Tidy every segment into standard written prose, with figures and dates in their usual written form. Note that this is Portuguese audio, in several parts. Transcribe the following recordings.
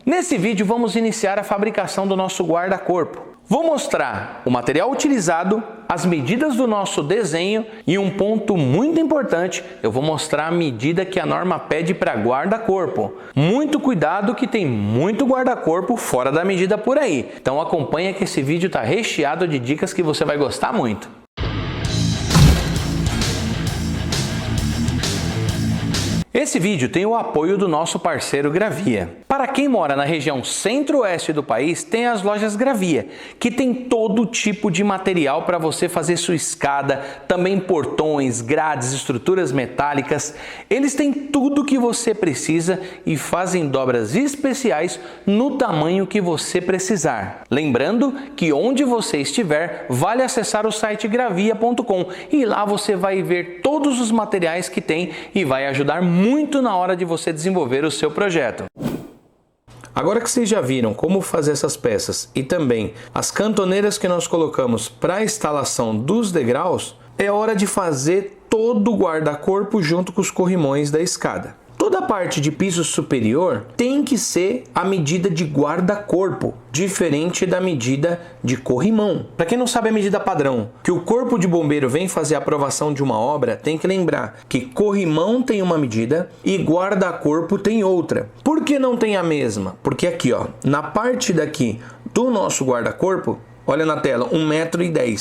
Nesse vídeo vamos iniciar a fabricação do nosso guarda-corpo. Vou mostrar o material utilizado, as medidas do nosso desenho e um ponto muito importante, eu vou mostrar a medida que a norma pede para guarda-corpo. Muito cuidado que tem muito guarda-corpo fora da medida por aí. Então acompanha que esse vídeo está recheado de dicas que você vai gostar muito. Esse vídeo tem o apoio do nosso parceiro Gravia. Para quem mora na região centro-oeste do país, tem as lojas Gravia, que tem todo tipo de material para você fazer sua escada, também portões, grades, estruturas metálicas. Eles têm tudo que você precisa e fazem dobras especiais no tamanho que você precisar. Lembrando que onde você estiver, vale acessar o site gravia.com e lá você vai ver todos os materiais que tem e vai ajudar muito na hora de você desenvolver o seu projeto. Agora que vocês já viram como fazer essas peças e também as cantoneiras que nós colocamos para a instalação dos degraus, é hora de fazer todo o guarda-corpo junto com os corrimões da escada. Toda a parte de piso superior tem que ser a medida de guarda-corpo, diferente da medida de corrimão. Para quem não sabe a medida padrão, que o corpo de bombeiro vem fazer a aprovação de uma obra, tem que lembrar que corrimão tem uma medida e guarda-corpo tem outra. Por que não tem a mesma? Porque aqui, ó, na parte daqui do nosso guarda-corpo, olha na tela, 1,10 m.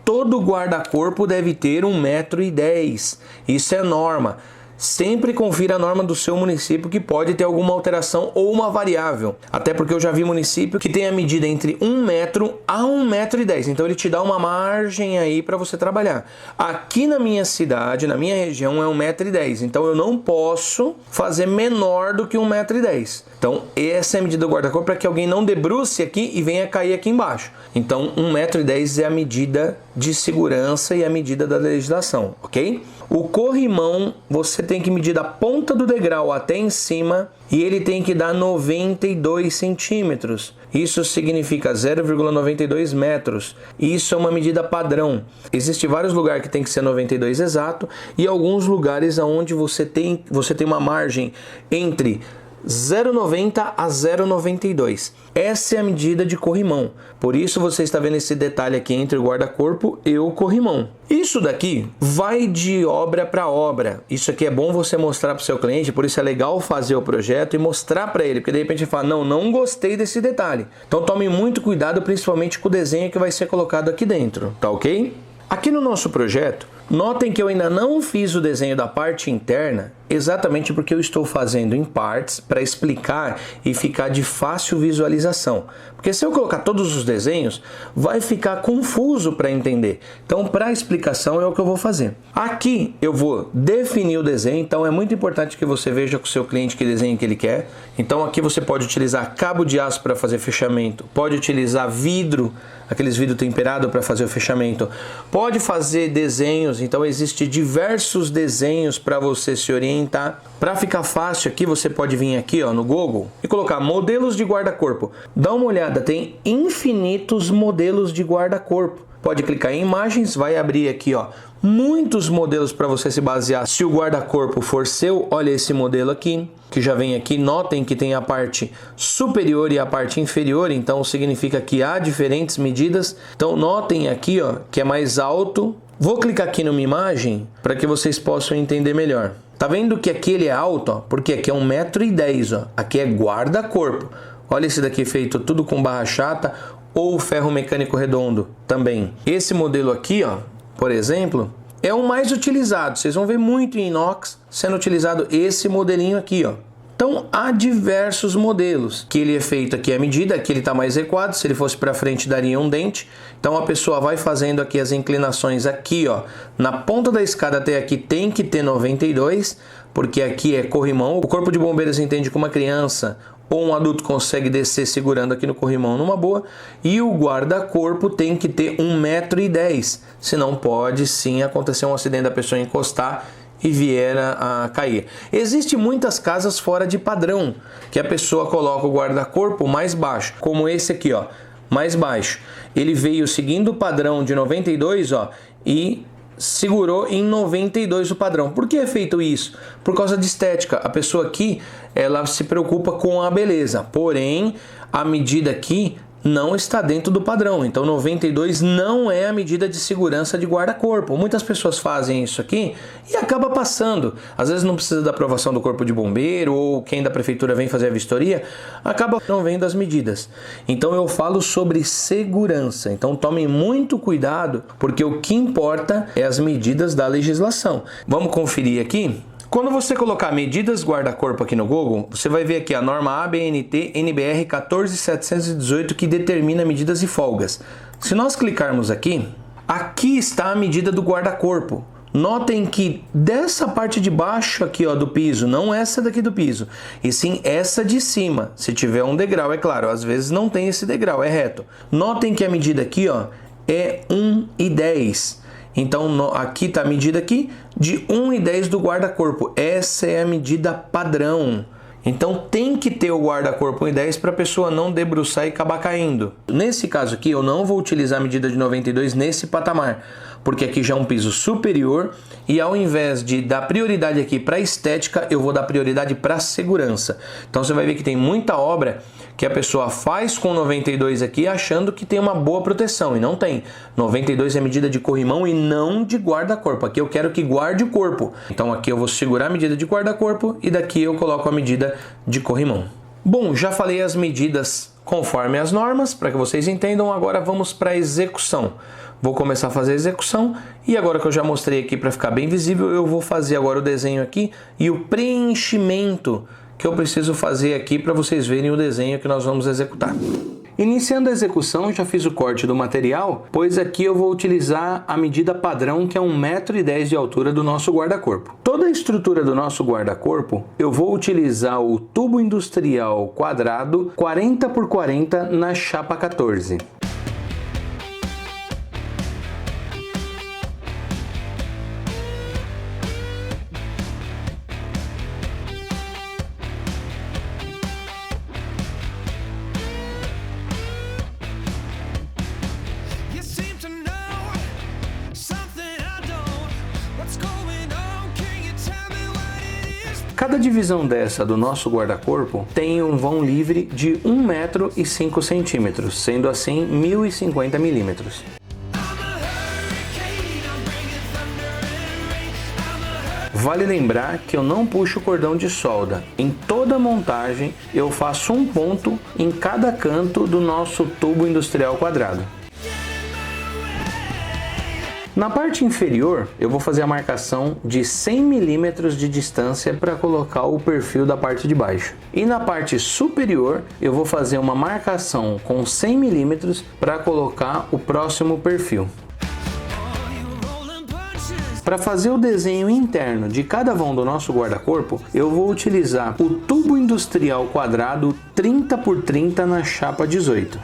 Todo guarda-corpo deve ter 1,10 m. Isso é norma. Sempre confira a norma do seu município, que pode ter alguma alteração ou uma variável. Até porque eu já vi município que tem a medida entre 1 metro a 1,10 m. Então ele te dá uma margem aí para você trabalhar. Aqui na minha cidade, na minha região, é 1,10 m. Então eu não posso fazer menor do que 1,10 m. Então essa é a medida do guarda-corpo para que alguém não debruce aqui e venha cair aqui embaixo. Então 1,10 m é a medida de segurança e a medida da legislação, ok? O corrimão você tem que medir da ponta do degrau até em cima e ele tem que dar 92 centímetros. Isso significa 0,92 metros. Isso é uma medida padrão. Existem vários lugares que tem que ser 92 exato e alguns lugares onde você tem uma margem entre 0,90 a 0,92. Essa é a medida de corrimão. Por isso você está vendo esse detalhe aqui entre o guarda-corpo e o corrimão. Isso daqui vai de obra para obra. Isso aqui é bom você mostrar para o seu cliente, por isso é legal fazer o projeto e mostrar para ele, porque de repente ele fala, não gostei desse detalhe. Então tome muito cuidado, principalmente com o desenho que vai ser colocado aqui dentro, tá ok? Aqui no nosso projeto, notem que eu ainda não fiz o desenho da parte interna, exatamente porque eu estou fazendo em partes para explicar e ficar de fácil visualização. Porque se eu colocar todos os desenhos, vai ficar confuso para entender. Então, para a explicação é o que eu vou fazer. Aqui eu vou definir o desenho, então é muito importante que você veja com o seu cliente que desenho que ele quer. Então aqui você pode utilizar cabo de aço para fazer fechamento, pode utilizar vidro, aqueles vidro temperado para fazer o fechamento, pode fazer desenhos, então existem diversos desenhos para você se orientar. Para ficar fácil aqui, você pode vir aqui ó, no Google e colocar modelos de guarda-corpo. Dá uma olhada, tem infinitos modelos de guarda-corpo. Pode clicar em imagens, vai abrir aqui ó, muitos modelos para você se basear. Se o guarda-corpo for seu, olha esse modelo aqui, que já vem aqui. Notem que tem a parte superior e a parte inferior, então significa que há diferentes medidas. Então notem aqui ó, que é mais alto. Vou clicar aqui numa imagem para que vocês possam entender melhor. Tá vendo que aqui ele é alto? Ó, porque aqui é 1,10 m, ó. Aqui é guarda-corpo. Olha esse daqui feito tudo com barra chata ou ferro mecânico redondo também. Esse modelo aqui, ó, por exemplo, é o mais utilizado. Vocês vão ver muito em inox sendo utilizado esse modelinho aqui, ó. Então há diversos modelos, que ele é feito aqui a medida, aqui ele está mais recuado, se ele fosse para frente daria um dente. Então a pessoa vai fazendo aqui as inclinações aqui, ó, na ponta da escada até aqui tem que ter 92, porque aqui é corrimão. O corpo de bombeiros entende que uma criança ou um adulto consegue descer segurando aqui no corrimão numa boa, e o guarda-corpo tem que ter 1,10 m, senão pode sim acontecer um acidente da pessoa encostar e vier a cair. Existem muitas casas fora de padrão, que a pessoa coloca o guarda-corpo mais baixo, como esse aqui, ó, mais baixo. Ele veio seguindo o padrão de 92, ó, e segurou em 92 o padrão. Por que é feito isso? Por causa de estética. A pessoa aqui, ela se preocupa com a beleza, porém a medida aqui não está dentro do padrão, então 92 não é a medida de segurança de guarda-corpo. Muitas pessoas fazem isso aqui e acaba passando. Às vezes não precisa da aprovação do corpo de bombeiro ou quem da prefeitura vem fazer a vistoria, acaba não vendo as medidas. Então eu falo sobre segurança, então tomem muito cuidado, porque o que importa é as medidas da legislação. Vamos conferir aqui? Quando você colocar medidas guarda-corpo aqui no Google, você vai ver aqui a norma ABNT NBR 14718 que determina medidas e folgas. Se nós clicarmos aqui, aqui está a medida do guarda-corpo. Notem que dessa parte de baixo aqui, ó, do piso, não essa daqui do piso, e sim essa de cima. Se tiver um degrau, é claro, às vezes não tem esse degrau, é reto. Notem que a medida aqui, ó, é 1,10. Então aqui está a medida aqui de 1,10 do guarda-corpo. Essa é a medida padrão. Então tem que ter o guarda-corpo 1,10 para a pessoa não debruçar e acabar caindo. Nesse caso aqui eu não vou utilizar a medida de 92 nesse patamar, porque aqui já é um piso superior e ao invés de dar prioridade aqui para estética, eu vou dar prioridade para segurança. Então você vai ver que tem muita obra que a pessoa faz com 92 aqui achando que tem uma boa proteção e não tem. 92 é medida de corrimão e não de guarda-corpo. Aqui eu quero que guarde o corpo. Então aqui eu vou segurar a medida de guarda-corpo e daqui eu coloco a medida de corrimão. Bom, já falei as medidas conforme as normas, para que vocês entendam. Agora vamos para a execução. Vou começar a fazer a execução e agora que eu já mostrei aqui para ficar bem visível, eu vou fazer agora o desenho aqui e o preenchimento que eu preciso fazer aqui para vocês verem o desenho que nós vamos executar. Iniciando a execução, já fiz o corte do material, pois aqui eu vou utilizar a medida padrão, que é 1,10 m de altura do nosso guarda-corpo. Toda a estrutura do nosso guarda-corpo, eu vou utilizar o tubo industrial quadrado 40 por 40 na chapa 14. Cada divisão dessa do nosso guarda-corpo tem um vão livre de 1,05 m, sendo assim 1050 milímetros. Vale lembrar que eu não puxo o cordão de solda. Em toda montagem eu faço um ponto em cada canto do nosso tubo industrial quadrado. Na parte inferior, eu vou fazer a marcação de 100 milímetros de distância para colocar o perfil da parte de baixo. E na parte superior, eu vou fazer uma marcação com 100 milímetros para colocar o próximo perfil. Para fazer o desenho interno de cada vão do nosso guarda-corpo, eu vou utilizar o tubo industrial quadrado 30 por 30 na chapa 18.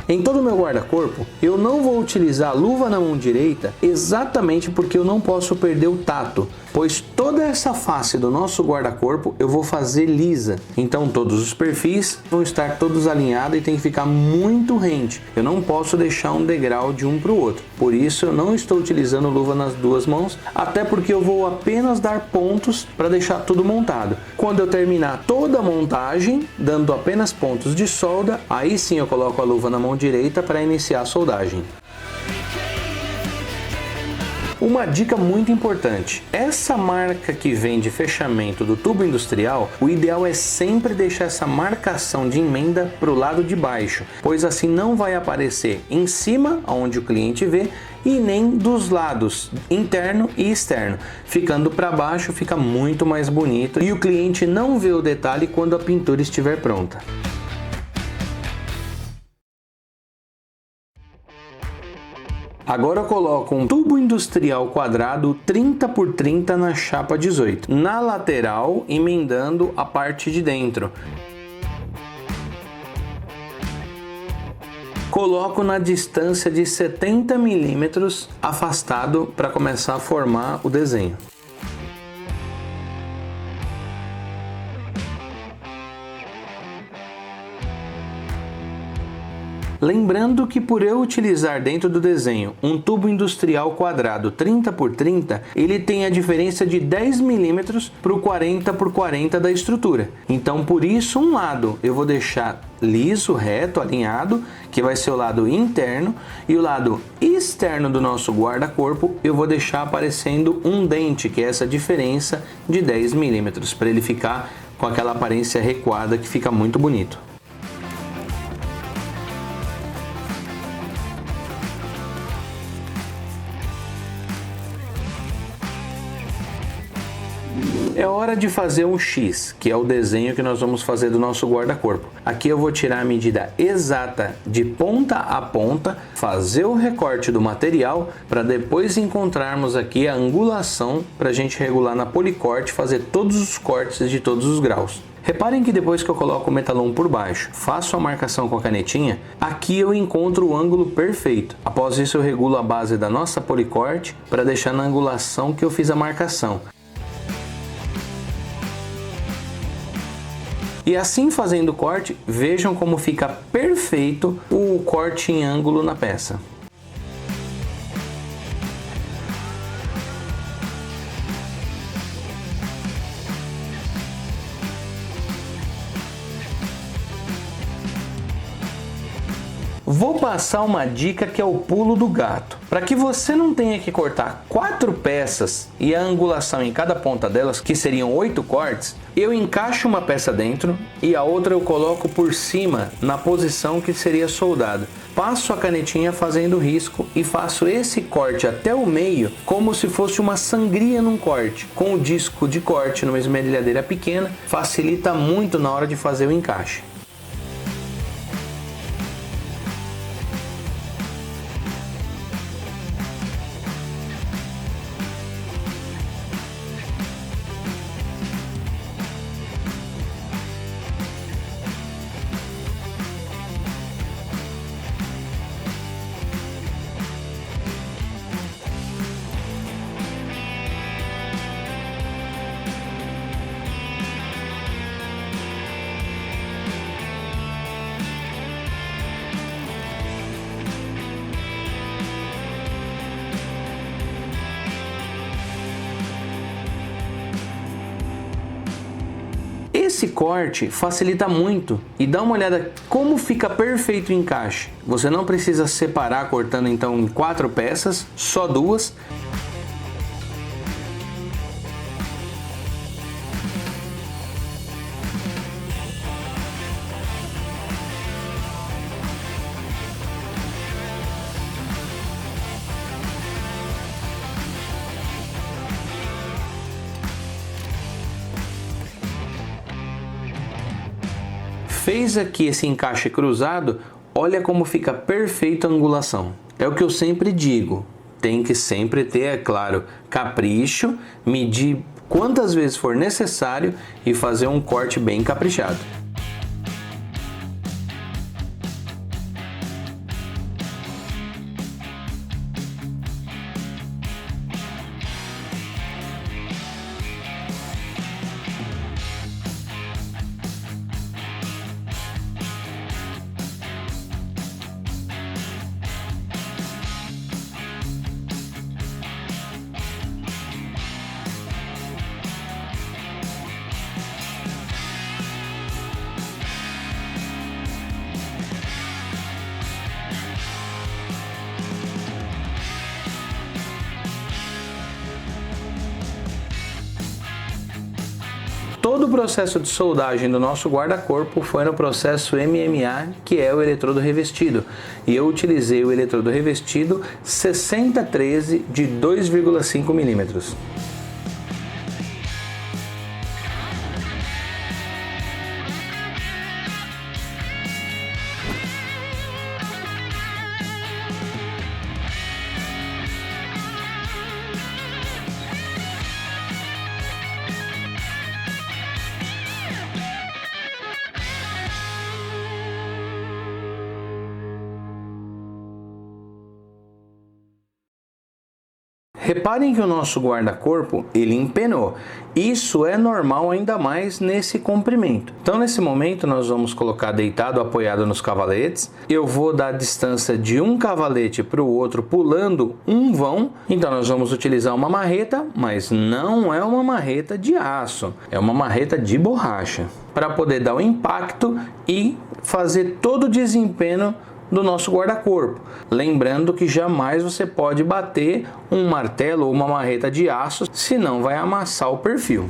Em todo o meu guarda-corpo, eu não vou utilizar a luva na mão direita exatamente porque eu não posso perder o tato, pois toda essa face do nosso guarda-corpo eu vou fazer lisa. Então todos os perfis vão estar todos alinhados e tem que ficar muito rente. Eu não posso deixar um degrau de um para o outro. Por isso eu não estou utilizando luva nas duas mãos, até porque eu vou apenas dar pontos para deixar tudo montado. Quando eu terminar toda a montagem, dando apenas pontos de solda, aí sim eu coloco a luva na mão direita para iniciar a soldagem. Uma dica muito importante, essa marca que vem de fechamento do tubo industrial, o ideal é sempre deixar essa marcação de emenda para o lado de baixo, pois assim não vai aparecer em cima, onde o cliente vê, e nem dos lados, interno e externo. Ficando para baixo fica muito mais bonito e o cliente não vê o detalhe quando a pintura estiver pronta. Agora eu coloco um tubo industrial quadrado 30 por 30 na chapa 18, na lateral emendando a parte de dentro. Coloco na distância de 70 milímetros afastado para começar a formar o desenho. Lembrando que por eu utilizar dentro do desenho um tubo industrial quadrado 30 por 30, ele tem a diferença de 10 milímetros para o 40 por 40 da estrutura. Então por isso um lado eu vou deixar liso, reto, alinhado, que vai ser o lado interno, e o lado externo do nosso guarda-corpo eu vou deixar aparecendo um dente, que é essa diferença de 10 milímetros, para ele ficar com aquela aparência recuada que fica muito bonito. É hora de fazer um X, que é o desenho que nós vamos fazer do nosso guarda-corpo. Aqui eu vou tirar a medida exata de ponta a ponta, fazer o recorte do material, para depois encontrarmos aqui a angulação para a gente regular na policorte, fazer todos os cortes de todos os graus. Reparem que depois que eu coloco o metalon por baixo, faço a marcação com a canetinha, aqui eu encontro o ângulo perfeito. Após isso eu regulo a base da nossa policorte para deixar na angulação que eu fiz a marcação. E assim fazendo o corte, vejam como fica perfeito o corte em ângulo na peça. Vou passar uma dica que é o pulo do gato. Para que você não tenha que cortar 4 peças e a angulação em cada ponta delas, que seriam 8 cortes, eu encaixo uma peça dentro e a outra eu coloco por cima na posição que seria soldada. Passo a canetinha fazendo risco e faço esse corte até o meio como se fosse uma sangria num corte. Com o disco de corte numa esmerilhadeira pequena, facilita muito na hora de fazer o encaixe. Esse corte facilita muito e dá uma olhada como fica perfeito o encaixe. Você não precisa separar cortando então em 4 peças, só 2. Fez aqui esse encaixe cruzado, olha como fica perfeita a angulação. É o que eu sempre digo, tem que sempre ter, é claro, capricho, medir quantas vezes for necessário e fazer um corte bem caprichado. Todo o processo de soldagem do nosso guarda-corpo foi no processo MMA, que é o eletrodo revestido. E eu utilizei o eletrodo revestido 6013 de 2,5 milímetros. Reparem que o nosso guarda-corpo, ele empenou. Isso é normal, ainda mais nesse comprimento. Então, nesse momento, nós vamos colocar deitado, apoiado nos cavaletes. Eu vou dar a distância de um cavalete para o outro, pulando um vão. Então, nós vamos utilizar uma marreta, mas não é uma marreta de aço. É uma marreta de borracha, para poder dar o impacto e fazer todo o desempenho do nosso guarda-corpo. Lembrando que jamais você pode bater um martelo ou uma marreta de aço, senão vai amassar o perfil.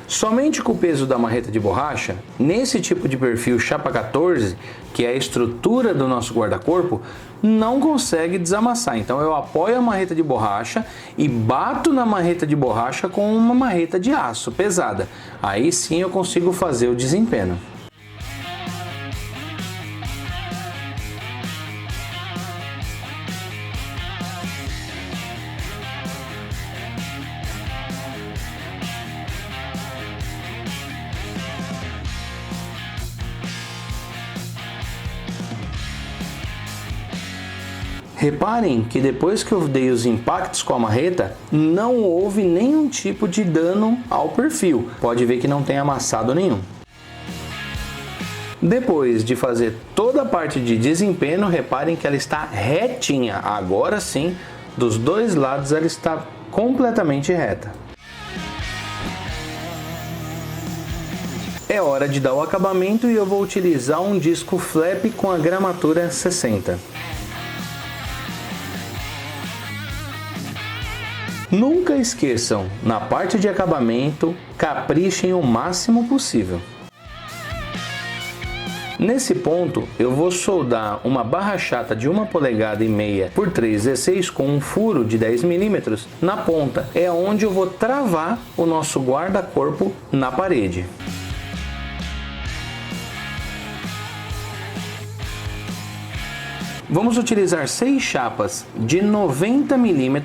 Somente com o peso da marreta de borracha, nesse tipo de perfil chapa 14, que é a estrutura do nosso guarda-corpo, não consegue desamassar. Então eu apoio a marreta de borracha e bato na marreta de borracha com uma marreta de aço pesada. Aí sim eu consigo fazer o desempenho. Reparem que depois que eu dei os impactos com a marreta, não houve nenhum tipo de dano ao perfil. Pode ver que não tem amassado nenhum. Depois de fazer toda a parte de desempenho, reparem que ela está retinha. Agora sim, dos dois lados ela está completamente reta. É hora de dar o acabamento e eu vou utilizar um disco flap com a gramatura 60. Nunca esqueçam, na parte de acabamento, caprichem o máximo possível. Nesse ponto, eu vou soldar uma barra chata de 1,5 polegadas por 3,16 com um furo de 10 mm na ponta. É onde eu vou travar o nosso guarda-corpo na parede. Vamos utilizar 6 chapas de 90 mm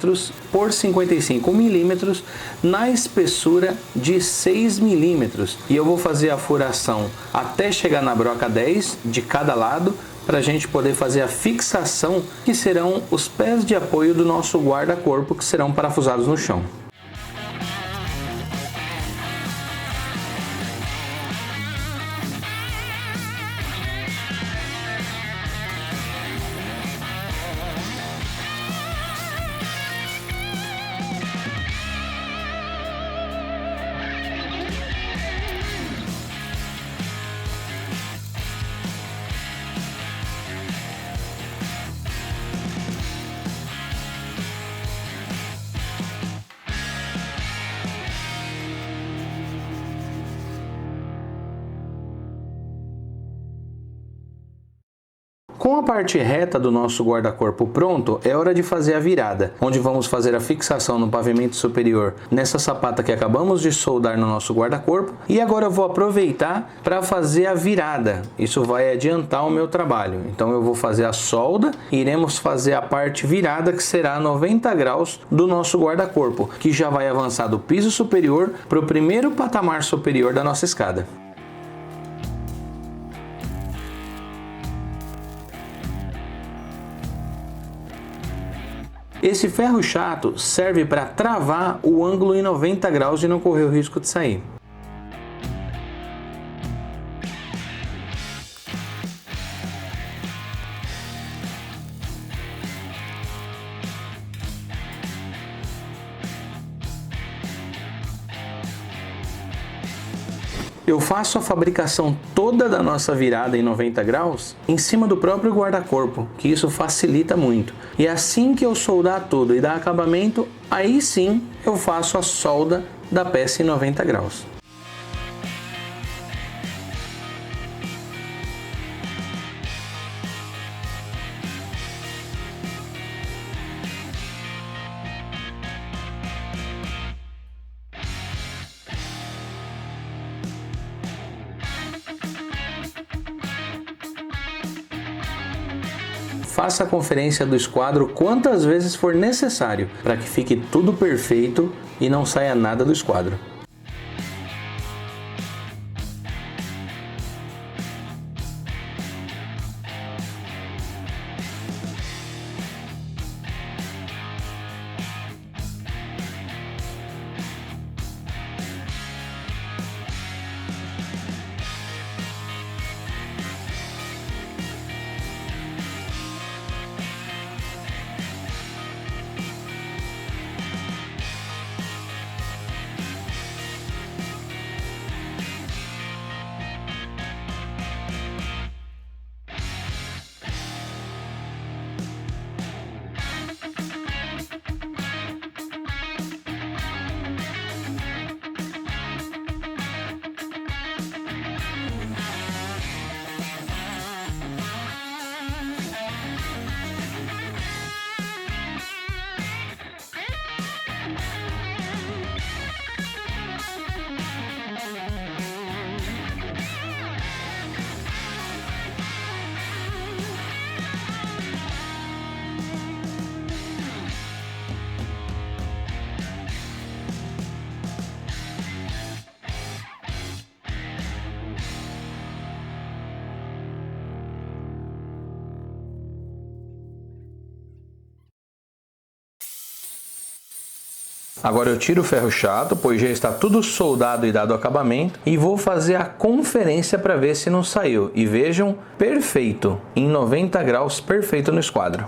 por 55 mm na espessura de 6 mm. E eu vou fazer a furação até chegar na broca 10 de cada lado, para a gente poder fazer a fixação, que serão os pés de apoio do nosso guarda-corpo, que serão parafusados no chão. Com a parte reta do nosso guarda-corpo pronto, é hora de fazer a virada, onde vamos fazer a fixação no pavimento superior nessa sapata que acabamos de soldar no nosso guarda-corpo. E agora eu vou aproveitar para fazer a virada. Isso vai adiantar o meu trabalho. Então eu vou fazer a solda e iremos fazer a parte virada, que será 90 graus do nosso guarda-corpo, que já vai avançar do piso superior para o primeiro patamar superior da nossa escada. Esse ferro chato serve para travar o ângulo em 90 graus e não correr o risco de sair. Eu faço a fabricação toda da nossa virada em 90 graus em cima do próprio guarda-corpo, que isso facilita muito. E assim que eu soldar tudo e dar acabamento, aí sim eu faço a solda da peça em 90 graus. Faça a conferência do esquadro quantas vezes for necessário, para que fique tudo perfeito e não saia nada do esquadro. Agora eu tiro o ferro chato, pois já está tudo soldado e dado acabamento, e vou fazer a conferência para ver se não saiu. E vejam, perfeito, em 90 graus, perfeito no esquadro.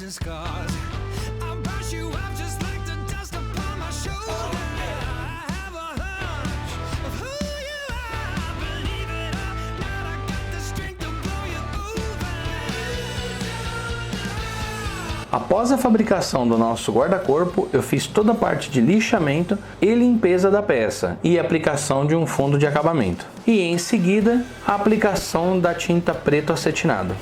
Scars. I'll brush you off just like the dust upon my shoulder. I have a hunch of who you are. Believe it or not, I got the strength to blow you over. Após a fabricação do nosso guarda-corpo, eu fiz toda a parte de lixamento e limpeza da peça e aplicação de um fundo de acabamento. E em seguida, a aplicação da tinta preto acetinado.